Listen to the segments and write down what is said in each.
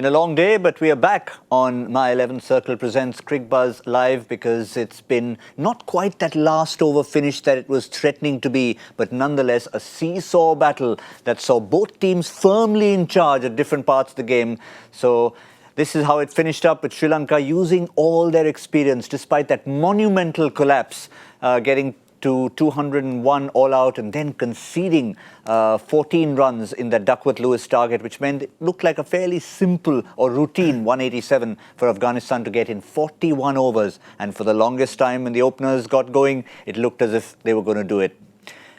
Been a long day, but we are back on My 11 Circle presents Cricbuzz live because it's been not quite that last over finish that it was threatening to be, but nonetheless a seesaw battle that saw both teams firmly in charge at different parts of the game. So this is how it finished up, with Sri Lanka using all their experience despite that monumental collapse, getting to 201 all out and then conceding 14 runs in that Duckworth-Lewis target, which meant it looked like a fairly simple or routine 187 for Afghanistan to get in 41 overs. And for the longest time when the openers got going, it looked as if they were going to do it.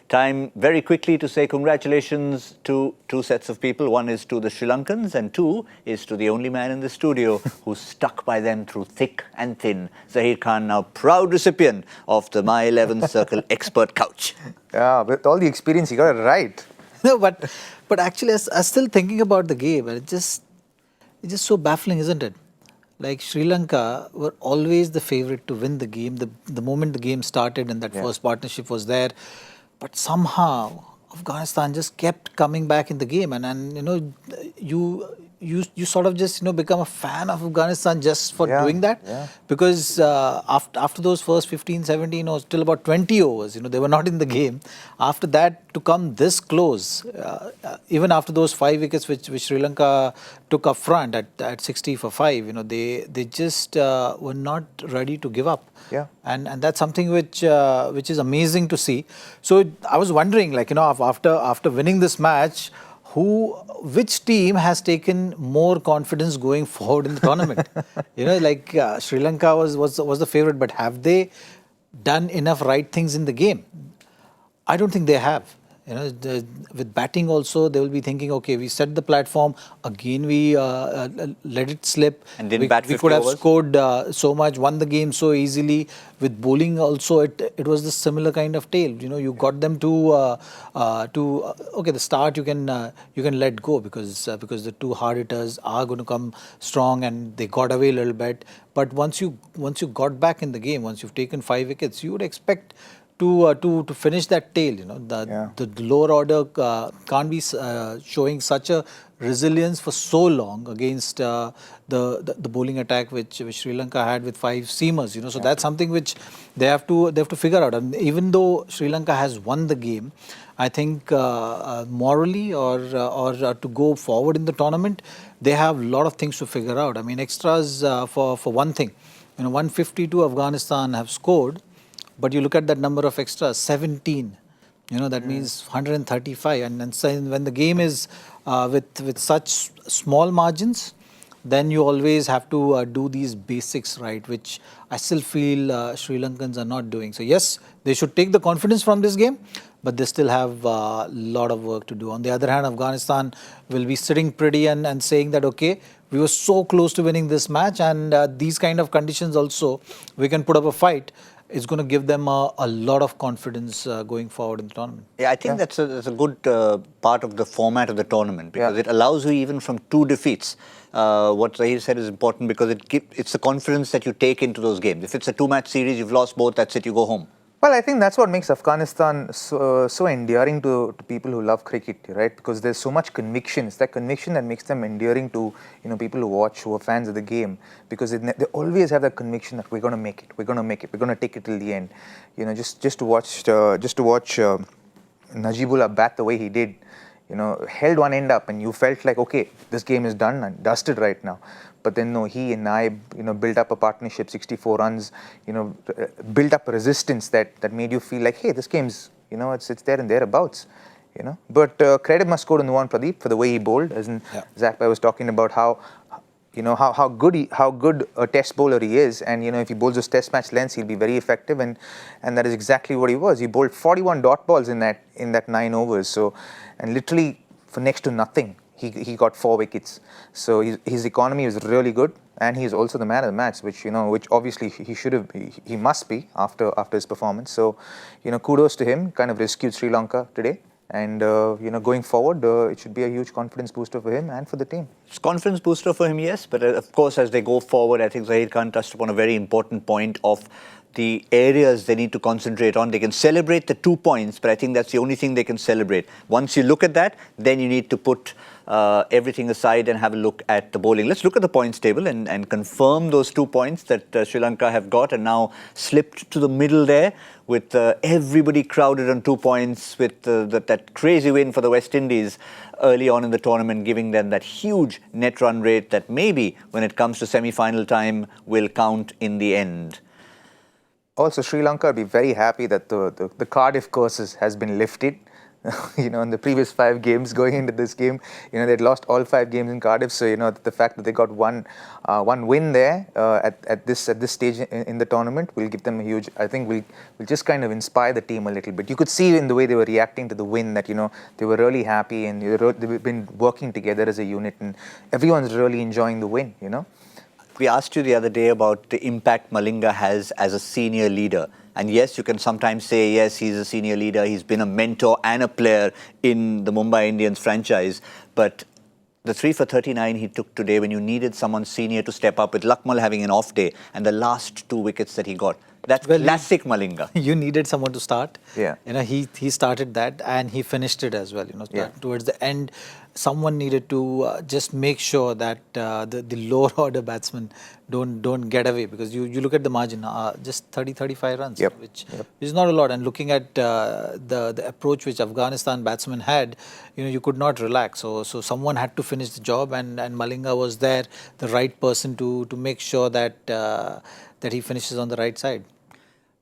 Time very quickly to say congratulations to two sets of people. One is to the Sri Lankans and two is to the only man in the studio who stuck by them through thick and thin. Zaheer Khan, now proud recipient of the My 11 Circle Expert Couch. Yeah, with all the experience, he got it right. No, but actually, I was still thinking about the game, and it's just so baffling, isn't it? Like, Sri Lanka were always the favourite to win the game. The moment the game started and that first partnership was there. But somehow Afghanistan just kept coming back in the game, and you know, you sort of just become a fan of Afghanistan just for doing that, because after those first 15, 17 or till about 20 overs, they were not in the game. After that, to come this close, even after those 5 wickets which Sri Lanka took up front at 60 for 5, they just were not ready to give up. Yeah. And that's something which is amazing to see. So I was wondering, after winning this match, which team has taken more confidence going forward in the tournament? Sri Lanka was the favorite, but have they done enough right things in the game? I don't think they have. With batting also, they will be thinking, okay, we set the platform, again we let it slip. And didn't bat 50 we could have overs. scored so much, won the game so easily. With bowling also, it was the similar kind of tale. You got them to okay, the start you can let go because the two hard hitters are going to come strong, and they got away a little bit. But once you got back in the game, once you've taken 5 wickets, you would expect to finish that tail. The lower order can't be showing such a resilience for so long against the bowling attack which Sri Lanka had with 5 seamers. So that's something which they have to figure out. And even though Sri Lanka has won the game, I think morally or to go forward in the tournament, they have a lot of things to figure out. I mean, extras for one thing. 152 Afghanistan have scored. But you look at that number of extras, 17. That means 135. And so when the game is with such small margins, then you always have to do these basics right, which I still feel Sri Lankans are not doing. So yes, they should take the confidence from this game, but they still have a lot of work to do. On the other hand, Afghanistan will be sitting pretty and saying that, okay, we were so close to winning this match, and these kind of conditions also, we can put up a fight. It's going to give them a lot of confidence going forward in the tournament. Yeah, I think that's a good part of the format of the tournament, because it allows you, even from 2 defeats. What Zaheer said is important, because it's the confidence that you take into those games. If it's a 2-match series, you've lost both, that's it, you go home. Well, I think that's what makes Afghanistan so endearing to people who love cricket, right? Because there's so much conviction. It's that conviction that makes them endearing to people who watch, who are fans of the game, because they always have that conviction that we're going to make it, we're going to make it, we're going to take it till the end. Just to watch Najibullah bat the way he did, held one end up, and you felt like, okay, this game is done and dusted right now. But then no, he and I, built up a partnership, 64 runs, built up a resistance that made you feel like, hey, this game's, it's there and thereabouts, But credit must go to Nuwan Pradeep for the way he bowled. As in Zach was talking about how good a test bowler he is, and if he bowls those test match lengths, he'll be very effective, and that is exactly what he was. He bowled 41 dot balls in that 9 overs, so, and literally for next to nothing. He got 4 wickets, so his economy is really good, and he's also the man of the match, which obviously he must be after his performance. So, kudos to him. Kind of rescued Sri Lanka today, and going forward, it should be a huge confidence booster for him and for the team. It's confidence booster for him, yes, but of course, as they go forward, I think Zaheer Khan touched upon a very important point of the areas they need to concentrate on. They can celebrate the 2 points, but I think that's the only thing they can celebrate. Once you look at that, then you need to put everything aside and have a look at the bowling. Let's look at the points table and confirm those 2 points that Sri Lanka have got and now slipped to the middle there with everybody crowded on 2 points with that crazy win for the West Indies early on in the tournament, giving them that huge net run rate that maybe when it comes to semi-final time will count in the end. Also, Sri Lanka will be very happy that the Cardiff curse has been lifted. In the previous 5 games going into this game, they'd lost all 5 games in Cardiff. So, the fact that they got one win there at this stage in the tournament will give them a huge, I think will just kind of inspire the team a little bit. You could see in the way they were reacting to the win that, they were really happy and they've been working together as a unit and everyone's really enjoying the win, We asked you the other day about the impact Malinga has as a senior leader. And yes, you can sometimes say, yes, he's a senior leader. He's been a mentor and a player in the Mumbai Indians franchise. But the 3 for 39 he took today when you needed someone senior to step up with Lakmal having an off day and the last 2 wickets that he got. That's classic Malinga. You needed someone to start. Yeah. He started that and he finished it as well. Towards the end, someone needed to just make sure that the lower order batsmen don't get away, because you look at the margin, just 30-35 runs, which is not a lot. And looking at the approach which Afghanistan batsmen had, you could not relax. So someone had to finish the job, and Malinga was there, the right person to make sure that that he finishes on the right side.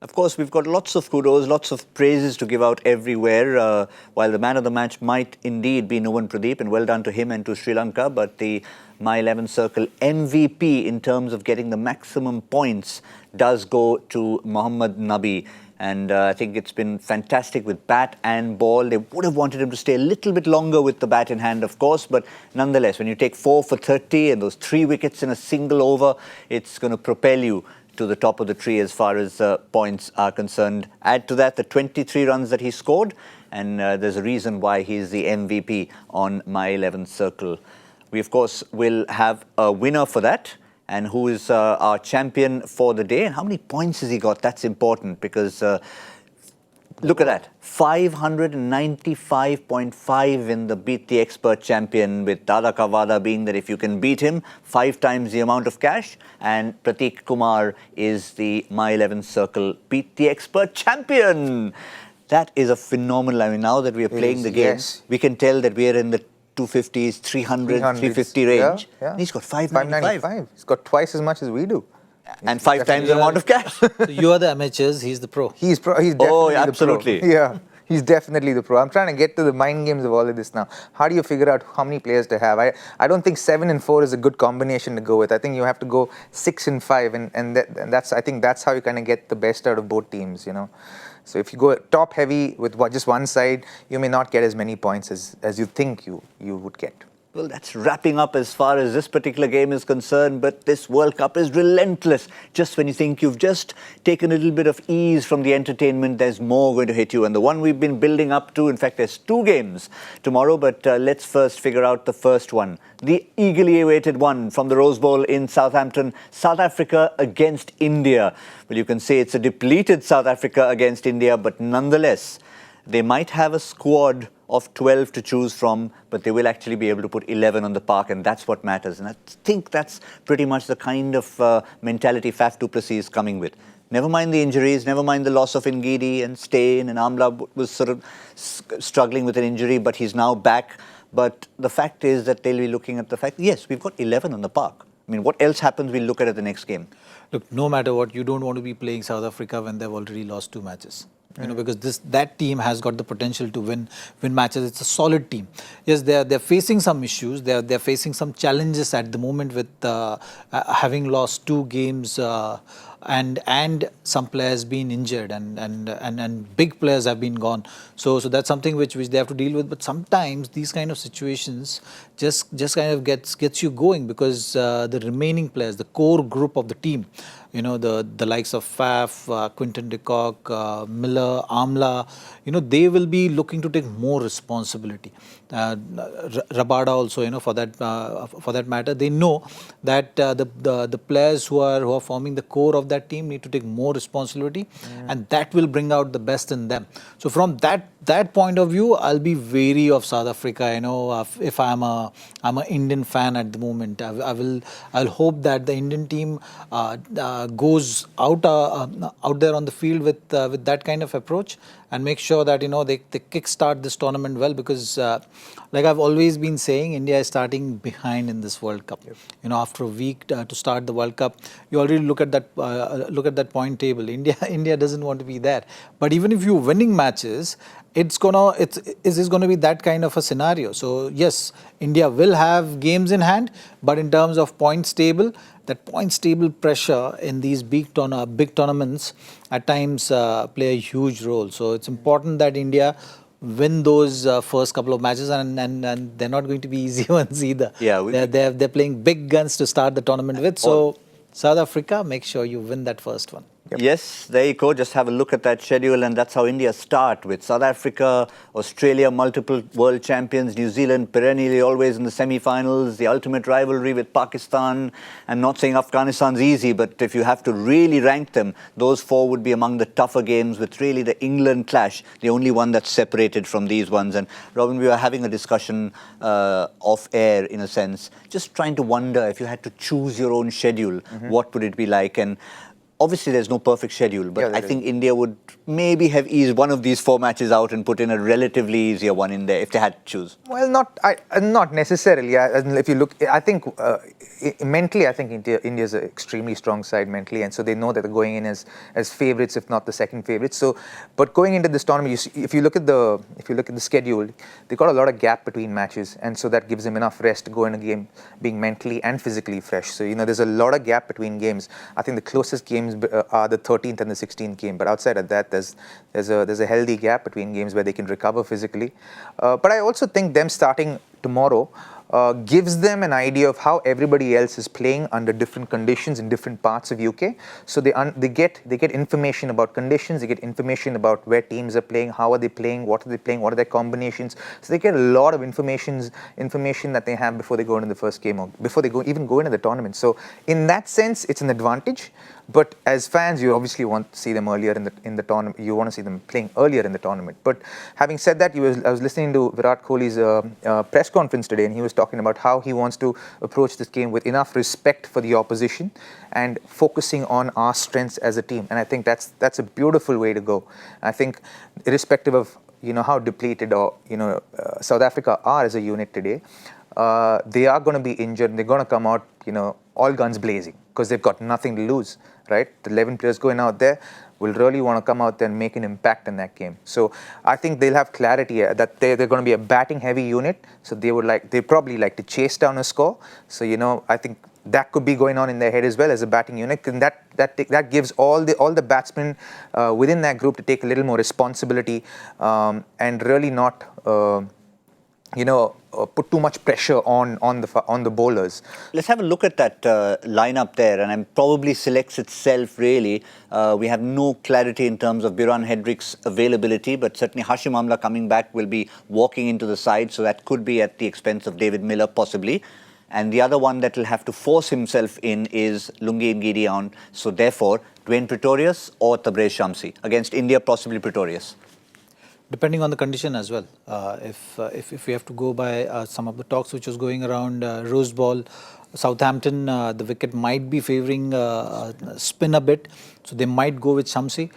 Of course, we've got lots of kudos, lots of praises to give out everywhere. While the man of the match might indeed be Nuwan Pradeep, and well done to him and to Sri Lanka, but the My 11 Circle MVP in terms of getting the maximum points does go to Mohammad Nabi. And I think it's been fantastic with bat and ball. They would have wanted him to stay a little bit longer with the bat in hand, of course. But nonetheless, when you take 4 for 30 and those 3 wickets in a single over, it's going to propel you to the top of the tree as far as points are concerned. Add to that the 23 runs that he scored, and there's a reason why he's the MVP on My 11 Circle. We, of course, will have a winner for that, and who is our champion for the day. And how many points has he got? That's important, because look at that. 595.5 in the Beat the Expert champion, with Dada Ka Wada being that if you can beat him, 5 times the amount of cash. And Prateek Kumar is the My 11 Circle Beat the Expert champion. That is a phenomenal. I mean, now that we are playing the game, we can tell that we are in the 250s, 300, 350 range. Yeah. And he's got 595. He's got twice as much as we do. And 5 times the amount of cash. So you are the amateurs, he's the pro. He's definitely absolutely. the pro. Yeah, he's definitely the pro. I'm trying to get to the mind games of all of this now. How do you figure out how many players to have? I don't think 7 and 4 is a good combination to go with. I think you have to go 6 and 5, and that's, I think that's how you kind of get the best out of both teams, So if you go top heavy with just one side, you may not get as many points as you think you would get. Well, that's wrapping up as far as this particular game is concerned, but this World Cup is relentless. Just when you think you've just taken a little bit of ease from the entertainment, there's more going to hit you. And the one we've been building up to, in fact, there's 2 games tomorrow, but let's first figure out the first one. The eagerly awaited one from the Rose Bowl in Southampton, South Africa against India. Well, you can say it's a depleted South Africa against India, but nonetheless, they might have a squad of 12 to choose from, but they will actually be able to put 11 on the park, and that's what matters. And I think that's pretty much the kind of mentality Faf du Plessis is coming with. Never mind the injuries, never mind the loss of Ngidi and Steyn, and Amla was sort of struggling with an injury, but he's now back. But the fact is that they'll be looking at the fact, yes, we've got 11 on the park. I mean, what else happens, we'll look at the next game. Look, no matter what, you don't want to be playing South Africa when they've already lost 2 matches. Because that team has got the potential to win matches. It's a solid team. Yes, they're facing some issues. They're facing some challenges at the moment with having lost 2 games and some players being injured and big players have been gone. So that's something which they have to deal with. But sometimes these kind of situations just kind of gets you going, because the remaining players, the core group of the team, the likes of Faf, Quinton de Kock, Miller, Amla, they will be looking to take more responsibility. Rabada also, for that matter, they know that the players who are forming the core of that team need to take more responsibility, and that will bring out the best in them. So from that point of view, I'll be wary of South Africa. If I'm an Indian fan at the moment, I'll hope that the Indian team goes out there on the field with that kind of approach, and make sure that they kickstart this tournament well, because like I've always been saying, India is starting behind in this World Cup. Yep. After a week to start the World Cup, you already look at that point table. India doesn't want to be there. But even if you're winning matches, it's gonna be that kind of a scenario. So yes, India will have games in hand, but in terms of points table, that points table pressure in these big tournaments at times play a huge role. So it's important that India win those first couple of matches, and they're not going to be easy ones either. Yeah, they're playing big guns to start the tournament with. So South Africa, make sure you win that first one. Yep. Yes, there you go. Just have a look at that schedule, and that's how India start, with South Africa, Australia, multiple world champions, New Zealand, perennially always in the semi-finals, the ultimate rivalry with Pakistan. I'm not saying Afghanistan's easy, but if you have to really rank them, those four would be among the tougher games, with really the England clash, the only one that's separated from these ones. And Robin, we were having a discussion off air, in a sense, just trying to wonder, if you had to choose your own schedule, what would it be like? And obviously, there's no perfect schedule, but I think India would maybe have eased one of these four matches out and put in a relatively easier one in there if they had to choose. Well, not necessarily. If you look, I think mentally, I think India's an extremely strong side mentally, and so they know that they're going in as favourites, if not the second favourites. So, but going into this tournament, if you look at the schedule, they've got a lot of gap between matches, and so that gives them enough rest to go in a game being mentally and physically fresh. So there's a lot of gap between games. I think the closest games are the 13th and the 16th game, but outside of that, there's a healthy gap between games where they can recover physically. But I also think them starting tomorrow gives them an idea of how everybody else is playing under different conditions in different parts of UK. So they get information about conditions, they get information about where teams are playing, how are they playing, what are they playing, what are their combinations. So they get a lot of information that they have before they go into the first game, or before they even go into the tournament. So in that sense, it's an advantage. But as fans, you obviously want to see them earlier in the tournament. You want to see them playing earlier in the tournament. But having said that, I was listening to Virat Kohli's press conference today, and he was talking about how he wants to approach this game with enough respect for the opposition and focusing on our strengths as a team. And I think that's a beautiful way to go. I think, irrespective of how depleted or South Africa are as a unit today, they are going to be injured. And they're going to come out all guns blazing, because they've got nothing to lose, right? The 11 players going out there will really want to come out there and make an impact in that game. So I think they'll have clarity that they're going to be a batting heavy unit. So they probably like to chase down a score. So I think that could be going on in their head as well as a batting unit, and that gives all the batsmen within that group to take a little more responsibility and really not put too much pressure on the bowlers. Let's have a look at that lineup there, and probably selects itself really. We have no clarity in terms of Biran Hendrick's availability, but certainly Hashim Amla coming back will be walking into the side, so that could be at the expense of David Miller possibly. And the other one that will have to force himself in is Lungi Gideon. So therefore, Dwayne Pretorius or Tabraiz Shamsi against India, possibly Pretorius. Depending on the condition as well. If we have to go by some of the talks which was going around Rose Ball, Southampton, the wicket might be favouring spin a bit, so they might go with Shamsi.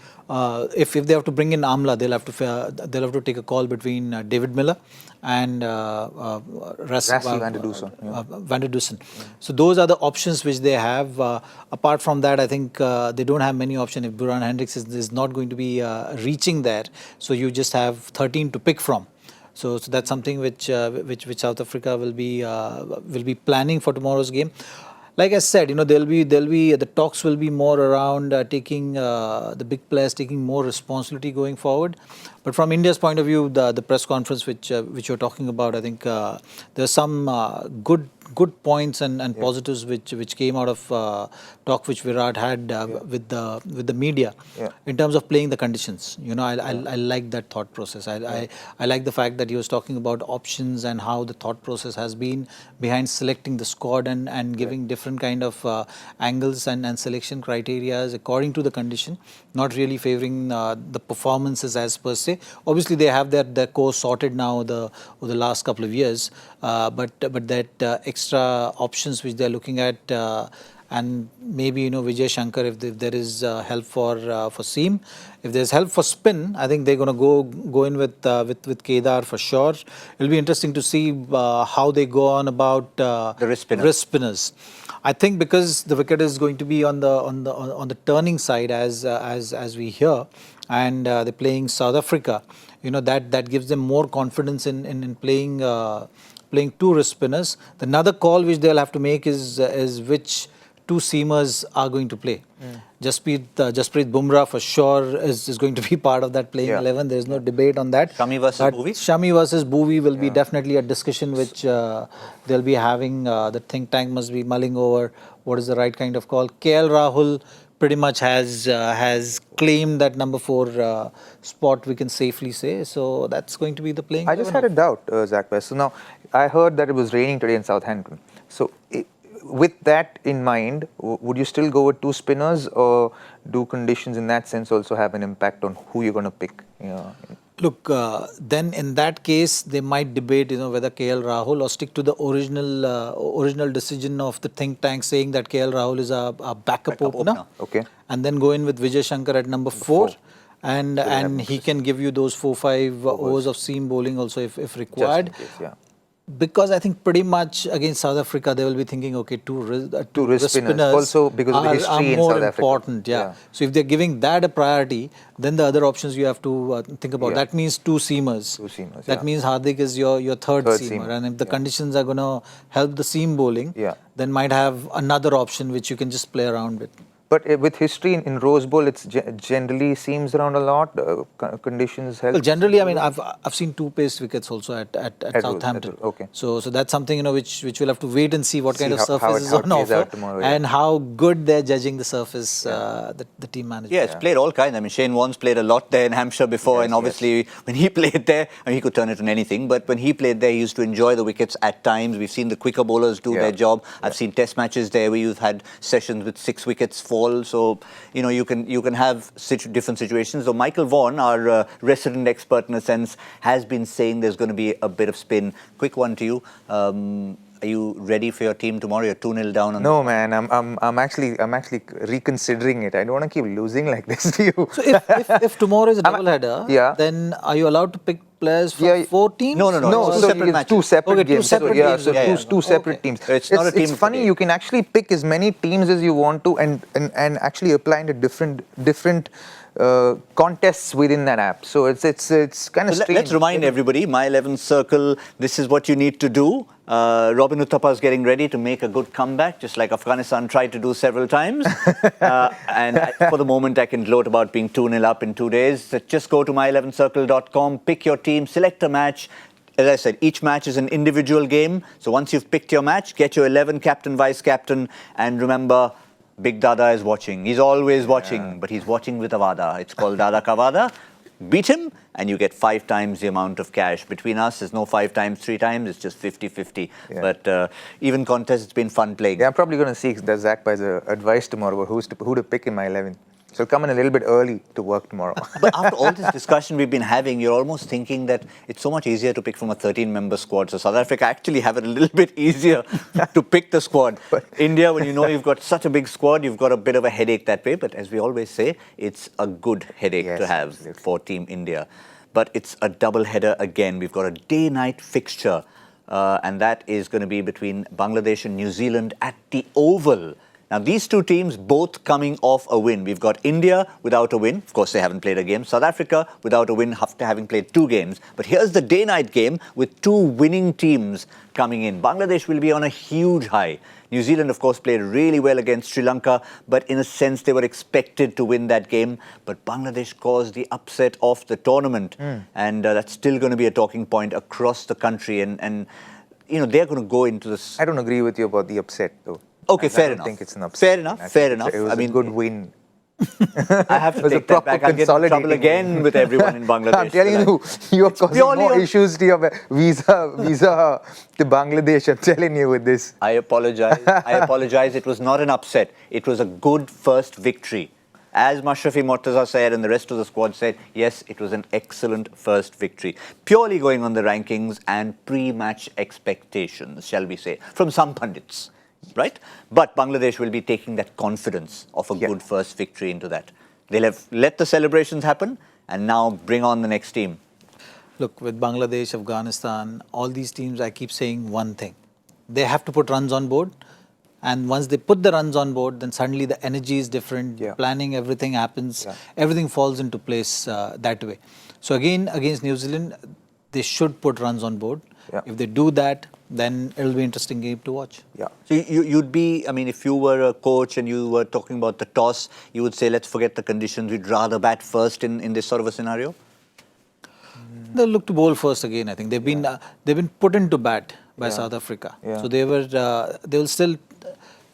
If they have to bring in Amla, they'll have to take a call between David Miller and Rassie van der Dussen. So those are the options which they have. Apart from that, I think they don't have many options. If Biran Hendricks is not going to be reaching there, so you just have 13 to pick from. So that's something which South Africa will be planning for tomorrow's game. Like I said, the talks will be more around taking the big players taking more responsibility going forward. But from India's point of view, the press conference which you're talking about, I think there's some good good points and positives which came out of talk which Virat had with the media in terms of playing the conditions. You know, I like that thought process. I like the fact that he was talking about options and how the thought process has been behind selecting the squad and giving different kind of angles and selection criteria according to the condition, not really favoring the performances as per se. Obviously, they have their course sorted now over the last couple of years, but that extra options which they are looking at, and maybe, you know, Vijay Shankar, if there is help for seam, if there's help for spin, I think they're going to go in with Kedar for sure. It'll be interesting to see how they go on about the wrist spinners. I think because the wicket is going to be on the turning side as we hear, and they're playing South Africa, you know, that gives them more confidence in playing two wrist spinners. Another call which they'll have to make is which two seamers are going to play. Jasprit Bumrah for sure is going to be part of that playing 11. There is no debate on that. Shami versus Bhuvi? Shami versus Bhuvi will be definitely a discussion which they'll be having. The think tank must be mulling over what is the right kind of call. KL Rahul pretty much has claimed that number 4 spot, we can safely say. So that's going to be the playing. I just had a doubt, Zach. So now, I heard that it was raining today in Southampton. So with that in mind, would you still go with two spinners, or do conditions in that sense also have an impact on who you're going to pick? You know? Look, then in that case, they might debate, you know, whether KL Rahul or stick to the original decision of the think tank saying that KL Rahul is a backup opener. Okay. And then go in with Vijay Shankar at number 4. And he can give you those 4-5 overs of seam bowling also if required. Just in case, Because I think pretty much against South Africa, they will be thinking, okay, two wrist spinners also because of the history in more South Africa. important. So if they're giving that a priority, then the other options you have to think about. That means two seamers. That means Hardik is your third seamer. And if the conditions are going to help the seam bowling, then might have another option which you can just play around with. But with history in Rose Bowl, it's generally seams around a lot. Conditions help. Well, generally, I mean, I've seen 2 paced wickets also at Southampton. Okay. So that's something, you know, which we'll have to wait and see what kind of surface is on offer tomorrow, and how good they're judging the surface. The team manager. Yeah, it's played all kinds. I mean, Shane Warne's played a lot there in Hampshire before, and obviously when he played there, I mean, he could turn it on anything. But when he played there, he used to enjoy the wickets at times. We've seen the quicker bowlers do their job. I've seen Test matches there where you've had sessions with 6 wickets fall. So, you know, you can have different situations. So Michael Vaughan, our resident expert in a sense, has been saying there's going to be a bit of spin. Quick one to you. Are you ready for your team tomorrow? You're 2-0 down on No, man. I'm actually reconsidering it. I don't want to keep losing like this to you. So if tomorrow is a double header, then are you allowed to pick players from 4 teams? No. So it's 2 separate games. Two separate teams. It's funny. You can actually pick as many teams as you want to, and actually apply into different contests within that app. So it's kind of strange. Let's remind everybody, My 11 Circle, this is what you need to do. Robin Uthappa is getting ready to make a good comeback, just like Afghanistan tried to do several times. And for the moment, I can gloat about being 2-0 up in 2 days. So just go to my11circle.com, pick your team, select a match. As I said, each match is an individual game. So once you've picked your match, get your 11 captain, vice captain, and remember, Big Dada is watching. He's always watching, but he's watching with a Vada. It's called Dada Kavada. Beat him and you get 5 times the amount of cash. Between us, there's no 5 times, 3 times. It's just 50-50. But even contest, it's been fun playing. Yeah, I'm probably going to seek the Zach Bai's advice tomorrow about who to pick in my 11. So come in a little bit early to work tomorrow. But after all this discussion we've been having, you're almost thinking that it's so much easier to pick from a 13-member squad. So South Africa actually have it a little bit easier to pick the squad. India, when you know you've got such a big squad, you've got a bit of a headache that way. But as we always say, it's a good headache to have for Team India. But it's a double header again. We've got a day-night fixture. And that is going to be between Bangladesh and New Zealand at the Oval. Now, these two teams both coming off a win. We've got India without a win. Of course, they haven't played a game. South Africa without a win after having played 2 games. But here's the day-night game with 2 winning teams coming in. Bangladesh will be on a huge high. New Zealand, of course, played really well against Sri Lanka, but in a sense, they were expected to win that game. But Bangladesh caused the upset of the tournament. And that's still going to be a talking point across the country. And they're going to go into this. I don't agree with you about the upset, though. Okay, fair I enough. don't think it's an upset. Fair enough. I Fair think enough. It was I mean, a good win. I have to It was a take that proper back. I'll get in trouble consolidating again win. with everyone in Bangladesh. I'm telling you, you're causing purely more on- issues to your visa to Bangladesh. I'm telling you with this. I apologize. I apologize. It was not an upset. It was a good first victory. As Mashrafi Mortaza said and the rest of the squad said, yes, it was an excellent first victory. Purely going on the rankings and pre-match expectations, shall we say, from some pundits, right? But Bangladesh will be taking that confidence of a good first victory into that. They'll have let the celebrations happen and now bring on the next team. Look, with Bangladesh, Afghanistan, all these teams, I keep saying one thing. They have to put runs on board. And once they put the runs on board, then suddenly the energy is different, planning, everything happens, everything falls into place that way. So again, against New Zealand, they should put runs on board. If they do that, then it'll be an interesting game to watch. Yeah. So you'd be, I mean, if you were a coach and you were talking about the toss, you would say, let's forget the conditions, we'd rather bat first in this sort of a scenario? They'll look to bowl first again. I think they've been put into bat by South Africa. So they will still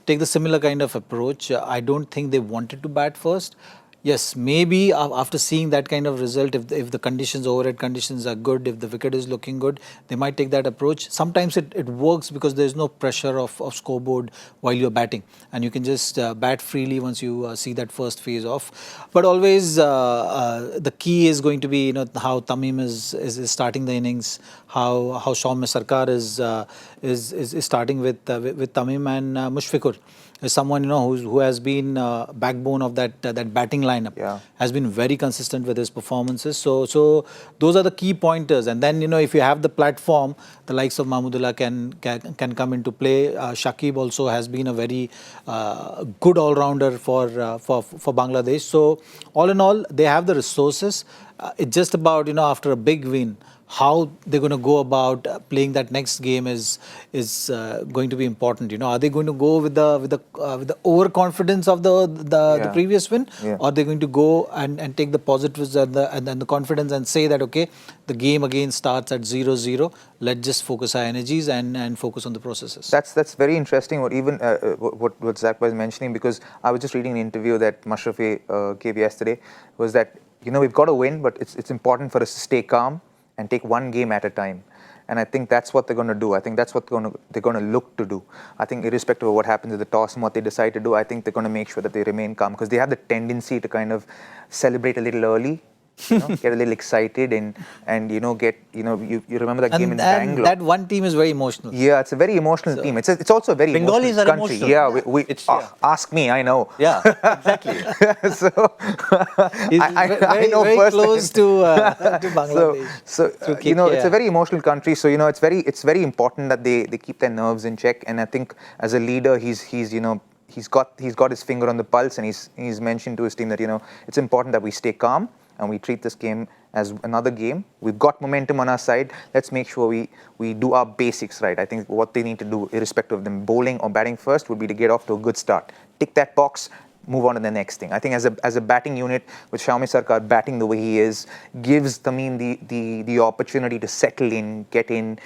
take the similar kind of approach. I don't think they wanted to bat first. Yes, maybe after seeing that kind of result, if the conditions, overhead conditions are good, if the wicket is looking good, they might take that approach. Sometimes it works because there's no pressure of scoreboard while you're batting. And you can just bat freely once you see that first phase off. But always the key is going to be how Tamim is starting the innings, how Shaun Sarkar is starting with Tamim and Mushfiqur. Is someone who has been backbone of that batting lineup. Has been very consistent with his performances. So those are the key pointers. And then if you have the platform, the likes of Mahmudullah can come into play. Shakib also has been a very good all rounder for Bangladesh. So all in all, they have the resources. It's just about after a big win, how they're going to go about playing that next game is going to be important. Are they going to go with the overconfidence of the previous win, or are they going to go and take the positives and the confidence and say that the game again starts at 0-0. Let's just focus our energies and focus on the processes. That's very interesting. What Zach was mentioning, because I was just reading an interview that Mashrafi gave yesterday, was that we've got to win, but it's important for us to stay calm and take one game at a time. And I think that's what they're going to do. I think that's what they're going to look to do. I think irrespective of what happens with the toss and what they decide to do, I think they're going to make sure that they remain calm, because they have the tendency to kind of celebrate a little early, get a little excited and you remember that game in Bangalore. That one team is very emotional. Yeah, it's a very emotional team. It's also a very Bengalis emotional are country. emotional. Ask me, I know. Yeah, exactly. So I know very first close to Bangladesh. So it's a very emotional country. So it's very important that they keep their nerves in check. And I think as a leader, he's got his finger on the pulse, and he's mentioned to his team that it's important that we stay calm and we treat this game as another game. We've got momentum on our side. Let's make sure we do our basics right. I think what they need to do, irrespective of them bowling or batting first, would be to get off to a good start. Tick that box, move on to the next thing. I think as a batting unit, with Shaun Sarkar batting the way he is, gives Tamim the opportunity to settle in, get in,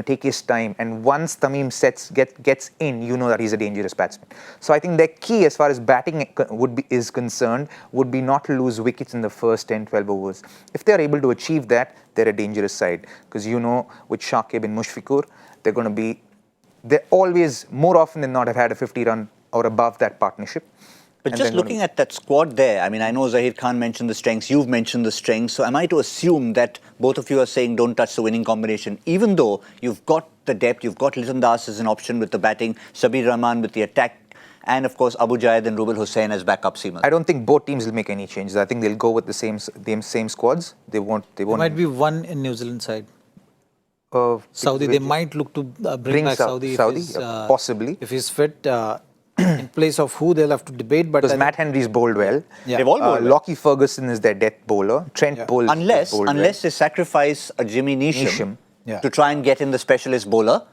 take his time. And once Tamim gets in, that he's a dangerous batsman. So I think their key as far as batting is concerned would be not to lose wickets in the first 10-12 overs. If they're able to achieve that, they're a dangerous side. Because with Shakib and Mushfiqur, they're always, more often than not, have had a 50-run or above that partnership. But just looking at that squad there, I mean, I know Zaheer Khan mentioned the strengths, you've mentioned the strengths. So am I to assume that both of you are saying don't touch the winning combination, even though you've got the depth, you've got Liton Das as an option with the batting, Sabir Rahman with the attack, and of course Abu Jayed and Rubel Hussain as backup seamers? I don't think both teams will make any changes. I think they'll go with the same squads. They won't. There might be one in New Zealand side. Saudi, they might look to bring back Saudi possibly. If he's fit. In place of who, they'll have to debate. But because Matt Henry's bowled well. Yeah. They've all bowled well. Lockie Ferguson is their death bowler. Trent bowls unless they sacrifice a Jimmy Neesham to try and get in the specialist bowler,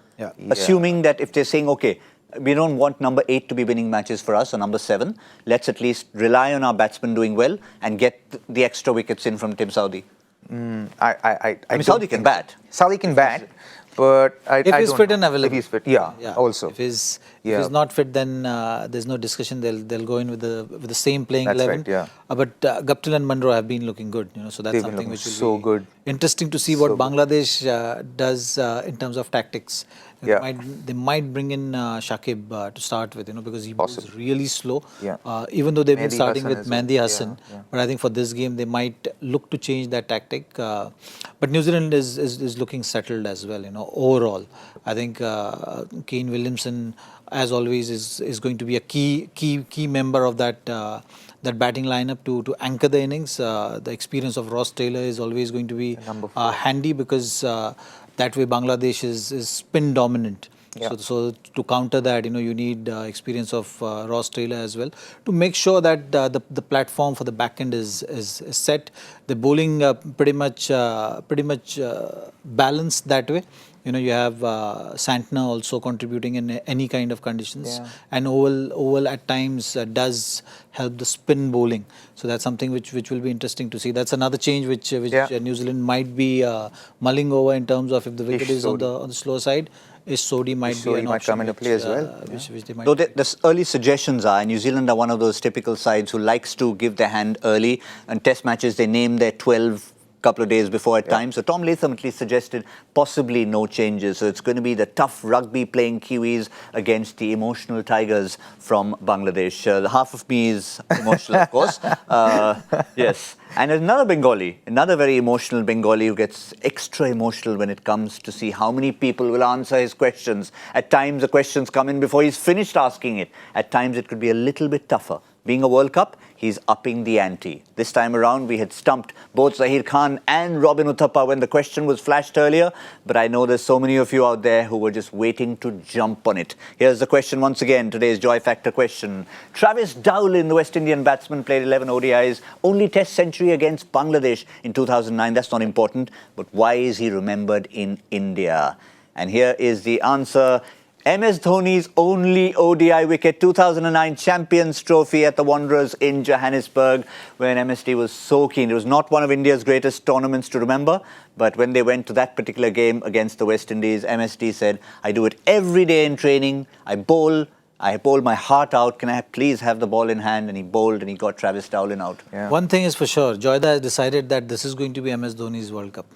assuming that if they're saying, okay, we don't want number 8 to be winning matches for us, or number 7, let's at least rely on our batsmen doing well and get the extra wickets in from Tim Saudi. I mean, Saudi can bat. Saudi can bat. But If he's don't fit know. and available. If he's fit, also. If he's not fit, then there's no discussion. They'll go in with the same playing That's 11. right, yeah. But Guptill and Munro have been looking good, so that's They've been something looking which will so be good. interesting to see what Bangladesh does in terms of tactics. Yeah. They might bring in Shakib to start with, because he was really slow. Yeah. Even though they've been Mehdi starting Hassan with as well. Mehdi Hassan, but I think for this game they might look to change that tactic. But New Zealand is looking settled as well, overall. I think Kane Williamson, as always, is going to be a key member of that batting lineup to anchor the innings. The experience of Ross Taylor is always going to be handy because that way Bangladesh is spin dominant. Yeah. So to counter that, you need experience of Ross Taylor as well to make sure that the platform for the back end is set. The bowling pretty much balanced that way. You have Santner also contributing in any kind of conditions, and oval at times does help the spin bowling. So that's something which will be interesting to see. That's another change which New Zealand might be mulling over in terms of if the wicket is on the slower side. Sodhi might be an option come into play as well. Which they might. Though the early suggestions are, New Zealand are one of those typical sides who likes to give their hand early. And test matches, they name their 12 couple of days before at times. So Tom Latham at least suggested possibly no changes. So it's going to be the tough rugby playing Kiwis against the emotional Tigers from Bangladesh. The half of me is emotional, of course. Yes. And another Bengali, another very emotional Bengali who gets extra emotional when it comes to see how many people will answer his questions. At times the questions come in before he's finished asking it. At times it could be a little bit tougher. Being a World Cup, he's upping the ante. This time around, we had stumped both Zaheer Khan and Robin Uthappa when the question was flashed earlier, but I know there's so many of you out there who were just waiting to jump on it. Here's the question once again, today's Joy Factor question. Travis Dowlin, the West Indian batsman, played 11 ODIs, only Test century against Bangladesh in 2009. That's not important, but why is he remembered in India? And here is the answer. MS Dhoni's only ODI wicket, 2009 Champions Trophy at the Wanderers in Johannesburg, when MSD was so keen. It was not one of India's greatest tournaments to remember, but when they went to that particular game against the West Indies, MSD said, I do it every day in training. I bowl my heart out. Can I please have the ball in hand? And he bowled and he got Travis Dowlin out. Yeah. One thing is for sure, Joyda has decided that this is going to be MS Dhoni's World Cup.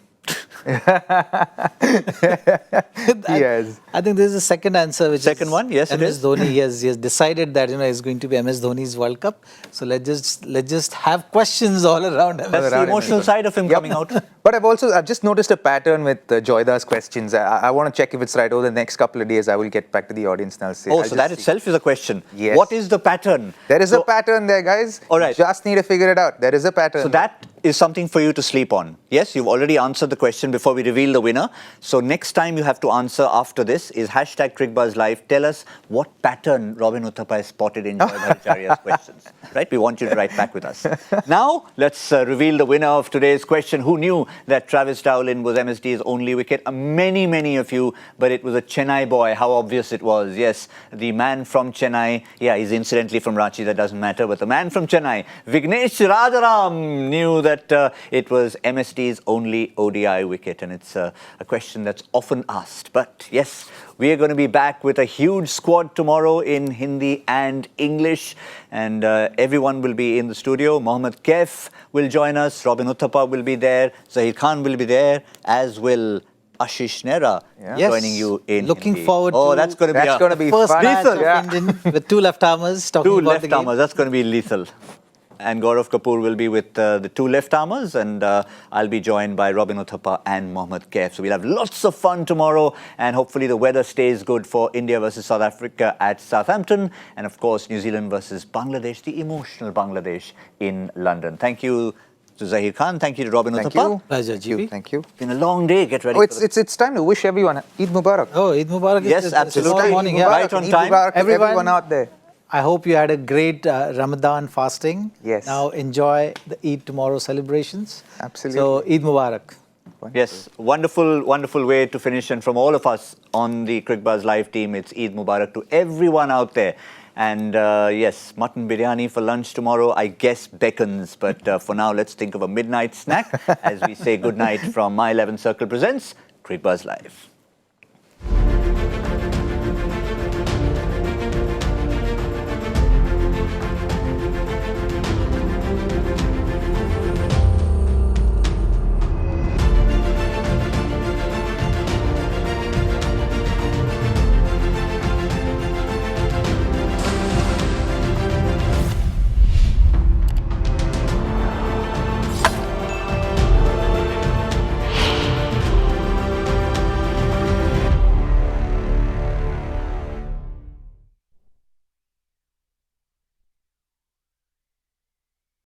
Yes. I think this is the second answer. Second one? Yes, it MS is. Dhoni. He has decided that it's going to be MS Dhoni's World Cup. So let's just have questions all around. That's the emotional side of him coming out. But I've just noticed a pattern with Joyda's questions. I want to check if it's right. Over the next couple of days, I will get back to the audience and I'll say. Oh, so that itself is a question. Yes. What is the pattern? There is a pattern there, guys. All right. You just need to figure it out. There is a pattern. So that is something for you to sleep on. Yes, you've already answered the question before we reveal the winner. So next time you have to answer after this is hashtag Cricbuzz Live. Tell us what pattern Robin Uthappa has spotted in Joy Bhattacharya's questions. Right? We want you to write back with us. Now, let's reveal the winner of today's question. Who knew that Travis Dowlin was MSD's only wicket? Many of you, but it was a Chennai boy. How obvious it was. Yes, the man from Chennai. Yeah, he's incidentally from Ranchi. That doesn't matter. But the man from Chennai, Vignesh Rajaram, knew that it was MSD's only ODI wicket. And it's a question that's often asked. But yes, we are going to be back with a huge squad tomorrow in Hindi and English. And everyone will be in the studio. Mohammad Kaif will join us. Robin Uthappa will be there. Zaheer Khan will be there, as will Ashish Nehra joining you in Looking Hindi. forward Oh, to that's going to be first fun. match lethal. of Indian with two left-armers talking Two about the game. left-armers. That's going to be lethal. And Gaurav Kapoor will be with the two left-armers, and I'll be joined by Robin Uthappa and Mohammad Kaif. So we'll have lots of fun tomorrow, and hopefully the weather stays good for India versus South Africa at Southampton, and of course New Zealand versus Bangladesh, the emotional Bangladesh in London. Thank you to Zaheer Khan. Thank you to Robin Thank Uthappa. you. Pleasure, Thank you. GB. Thank you. It's been a long day. Get ready. Oh, it's time to wish everyone Eid Mubarak. Oh, Eid Mubarak. Yes, is absolutely. tomorrow morning. Eid Yeah. Mubarak, Right on Eid time. Mubarak to Everyone- everyone out there. I hope you had a great Ramadan fasting. Yes. Now enjoy the Eid tomorrow celebrations. Absolutely. So Eid Mubarak. Yes, wonderful way to finish. And from all of us on the Cricbuzz Live team, it's Eid Mubarak to everyone out there. And yes, mutton biryani for lunch tomorrow, I guess beckons. But for now, let's think of a midnight snack as we say goodnight from My 11 Circle Presents Cricbuzz Live.